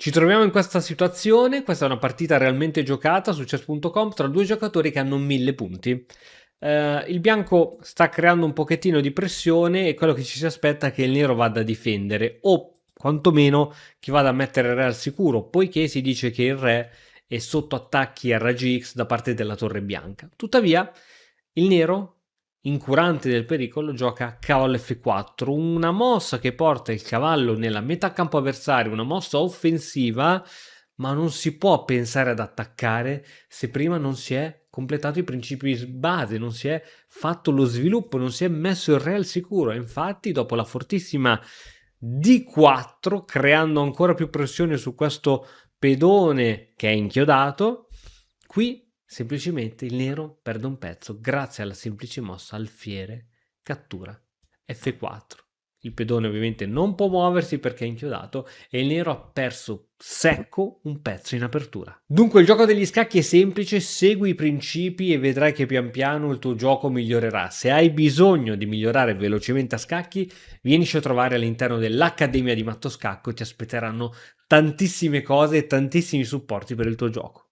Ci troviamo in questa situazione, questa è una partita realmente giocata su chess.com tra due giocatori che hanno 1000 punti. Il bianco sta creando un pochettino di pressione e quello che ci si aspetta è che il nero vada a difendere o quantomeno che vada a mettere il re al sicuro, poiché si dice che il re è sotto attacchi a raggi X da parte della torre bianca. Tuttavia, il nero, incurante del pericolo, gioca cavallo F4, una mossa che porta il cavallo nella metà campo avversario, una mossa offensiva, ma non si può pensare ad attaccare se prima non si è completato i principi base, non si è fatto lo sviluppo, non si è messo il re al sicuro. Infatti, dopo la fortissima D4, creando ancora più pressione su questo pedone che è inchiodato, qui semplicemente il nero perde un pezzo grazie alla semplice mossa alfiere cattura F4. Il pedone ovviamente non può muoversi perché è inchiodato e il nero ha perso secco un pezzo in apertura. Dunque il gioco degli scacchi è semplice, segui i principi e vedrai che pian piano il tuo gioco migliorerà. Se hai bisogno di migliorare velocemente a scacchi, vienici a trovare all'interno dell'Accademia di Matto Scacco, ti aspetteranno tantissime cose e tantissimi supporti per il tuo gioco.